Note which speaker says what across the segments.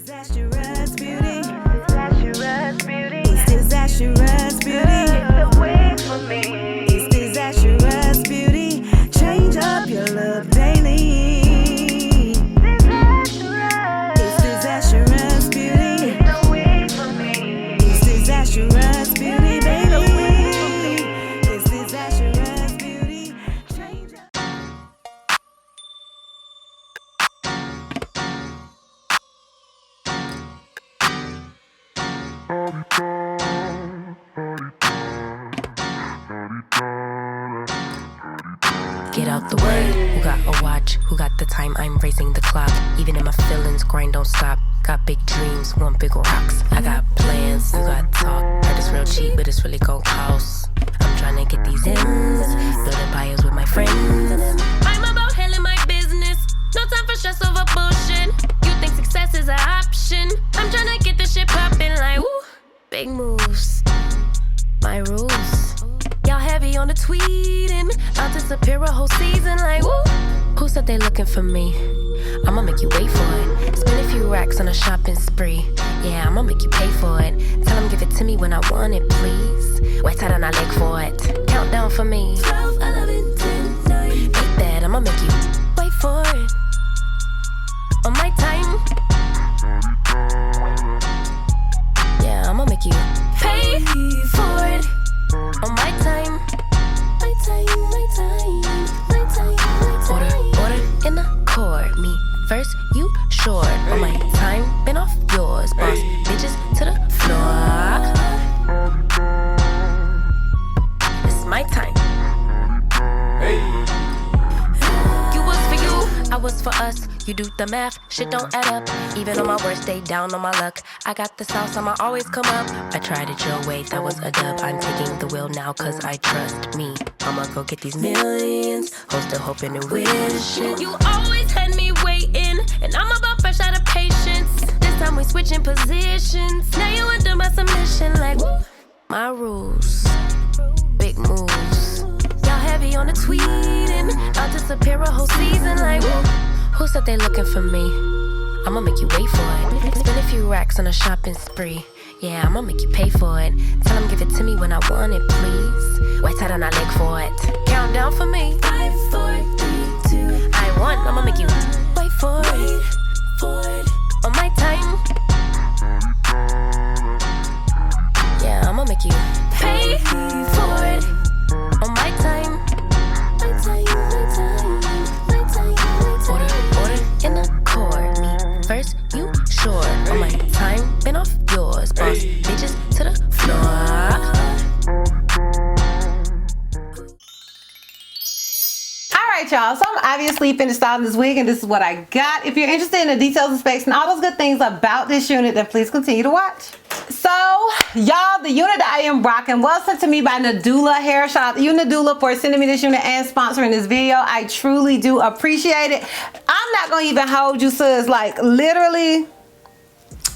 Speaker 1: Disastrous beauty. Disastrous beauty. It's disastrous beauty. It's the way for me. It's disastrous beauty. Change up your look daily. Disastrous. It's disastrous beauty. It's the way for me. It's disastrous beauty, baby. It's disastrous beauty. Change up.
Speaker 2: Get out the way, who got a watch, who got the time, I'm raising the clock. Even in my feelings, grind don't stop. Got big dreams, want big rocks. I got plans, you got talk. Heard it's real cheap, but it's really gon' cost. I'm trying to get these ends, building empires with my friends. I'm about handling my business, no time for stress over bullshit. You think success is an option, I'm trying to get this shit poppin' like woo. Big moves, my rules. Y'all heavy on the tweeting, I'll disappear a whole season like woo. Who said they looking for me? I'ma make you wait for it. Spend a few racks on a shopping spree. Yeah, I'ma make you pay for it. Tell them give it to me when I want it, please. Wait tight on our leg for it. Countdown for me. 12, 11, 10, 9. Ain't that I'ma make you wait for it. On my time. Yeah, I'ma make you pay for it. On my time. My time, my time, my time, my time. Order in the court. Me first, you short. On my time, been off yours. Boss bitches to the floor. It's my time. You was for you, I was for us. You do the math, shit don't add up. Even on my worst day, down on my luck. I got the sauce, I'ma always come up. I tried it your way, that was a dub. I'm taking the wheel now, cause I trust me. I'ma go get these millions. Hoes still hoping and wishing. You always had me waiting, and I'm about fresh out of patience. This time we switching positions. Now you under my submission, like woo. My rules, big moves. Y'all heavy on the tweeting. I'll disappear a whole season, like woo. Who said they looking for me? I'ma make you wait for it. Spend a few racks on a shopping spree. Yeah, I'ma make you pay for it. Tell them give it to me when I want it, please. Wait tight on our leg for it. Countdown for me. 5, 4, 3, 2. I want, I'ma make you wait for it. On my time. Yeah, I'ma make you pay for it. On my time. My time, my time. Order in the court. Me first, you short. On my time, been off yours. Boss bitches to the floor.
Speaker 3: Alright y'all, so I'm obviously finished styling this wig and this is what I got. If you're interested in the details and specs and all those good things about this unit, then please continue to watch. So y'all, the unit that I am rocking was sent to me by Nadula Hair. Shout out to you, Nadula, for sending me this unit and sponsoring this video. I truly do appreciate it. I'm not gonna even hold you, sis. Like literally,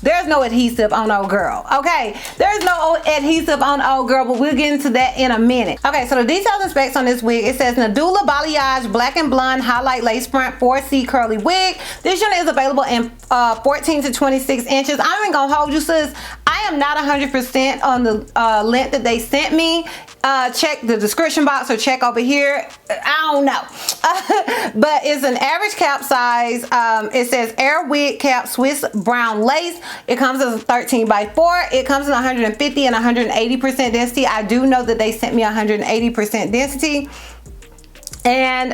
Speaker 3: there's no adhesive on old girl, okay? There's no adhesive on old girl, but we'll get into that in a minute. Okay, so the details and specs on this wig, it says Nadula Balayage Black and Blonde Highlight Lace Front 4C Curly Wig. This unit is available in 14 to 26 inches. I'm even gonna hold you, sis. I am not 100% on the length that they sent me. Check the description box or check over here. I don't know. But it's an average cap size. It says Air Wig Cap Swiss Brown Lace. It comes as a 13 by 4. It comes in 150 and 180% density. I do know that they sent me 180% density. And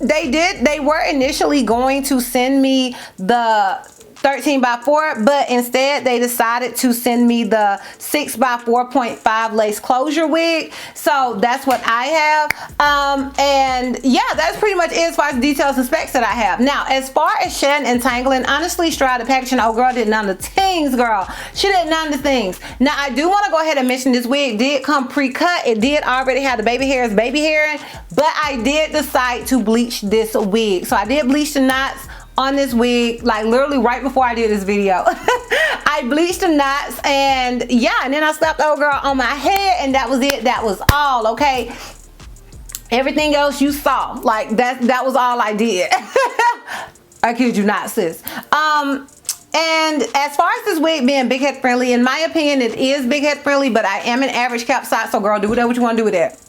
Speaker 3: they were initially going to send me the 13 by 4, but instead they decided to send me the 6 by 4.5 lace closure wig. So that's what I have. And yeah, that's pretty much it as far as details and specs that I have. Now, as far as shedding and tangling, honestly, straight out of packaging, old girl did none of the things, girl. She did none of the things. Now, I do want to go ahead and mention this wig did come pre-cut. It did already have the baby hairs baby hairing, but I did decide to bleach this wig. So I did bleach the knots on this wig, like literally right before I did this video. I bleached the knots, and yeah, and then I slapped the old girl on my head, and that was it. That was all, okay? Everything else you saw, like that was all I did. I kid you not, sis. And as far as this wig being big head friendly, in my opinion, it is big head friendly, but I am an average cap size. So girl, do whatever you want to do with that.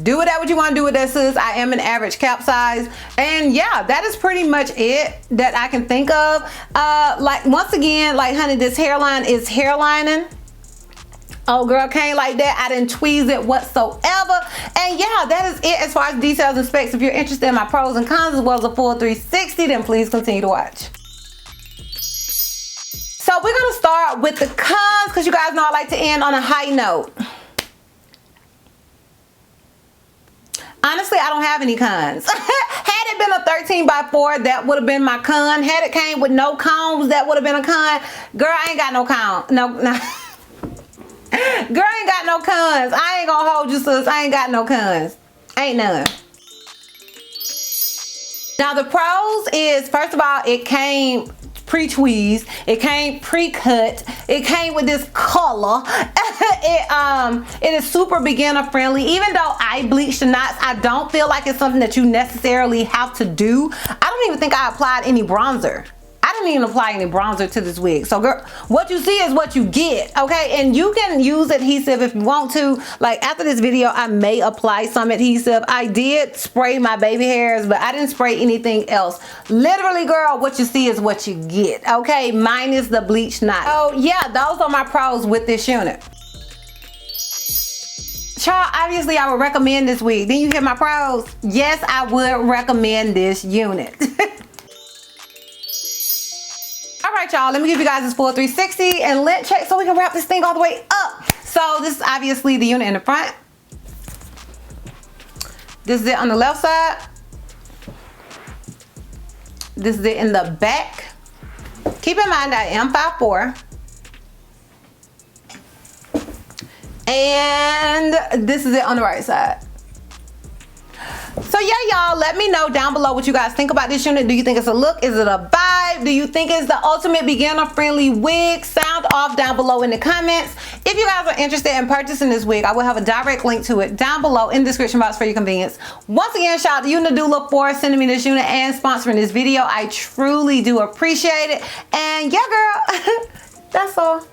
Speaker 3: Do whatever you want to do with that, sis. I am an average cap size. And yeah, that is pretty much it that I can think of. Like, once again, like, honey, this hairline is hairlining. Oh girl, can't like that. I didn't tweeze it whatsoever. And yeah, that is it as far as details and specs. If you're interested in my pros and cons as well as a full 360, then please continue to watch. So we're gonna start with the cons, because you guys know I like to end on a high note. Honestly, I don't have any cons. Had it been a 13x4, that would have been my con. Had it came with no combs, that would have been a con. Girl, I ain't got no con. No. Girl, I ain't got no cons. I ain't gonna hold you, sis. I ain't got no cons. Ain't none. Now the pros is, first of all, it came pre-tweezed, it came pre-cut, it came with this color. It is super beginner friendly. Even though I bleach the knots, I don't feel like it's something that you necessarily have to do. I don't even think I applied any bronzer. I didn't even apply any bronzer to this wig. So girl, what you see is what you get, okay? And you can use adhesive if you want to. Like, after this video, I may apply some adhesive. I did spray my baby hairs, but I didn't spray anything else. Literally, girl, what you see is what you get, okay? Minus the bleach knot. Oh yeah, those are my pros with this unit. Child, obviously I would recommend this wig. Then you hear my pros? Yes, I would recommend this unit. All right, y'all, let me give you guys this full 360 and lint check so we can wrap this thing all the way up. So this is obviously the unit in the front. This is it on the left side. This is it in the back. Keep in mind I am 5'4". And this is it on the right side. So yeah, y'all, let me know down below what you guys think about this unit. Do you think it's a look? Is it a vibe? Do you think it's the ultimate beginner friendly wig? Sound off down below in the comments. If you guys are interested in purchasing this wig, I will have a direct link to it down below in the description box for your convenience. Once again, shout out to you, Nadula, for sending me this unit and sponsoring this video. I truly do appreciate it. And yeah, girl, that's all.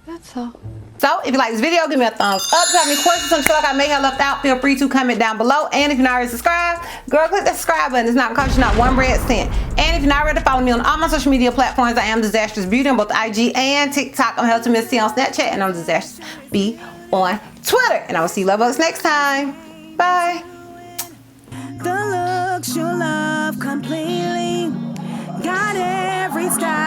Speaker 3: That's all. So if you like this video, give me a thumbs up. If you have any questions, you feel like I may have left out, feel free to comment down below. And if you're not already subscribed, girl, click that subscribe button. It's not gonna cost you not one red cent. And if you're not ready to follow me on all my social media platforms, I am DizastrousBeauty on both IG and TikTok. I'm Helter Miss T on Snapchat, and I'm DizastrousB on Twitter. And I will see you lovebugs next time. Bye.
Speaker 1: The looks you love completely. Got every style.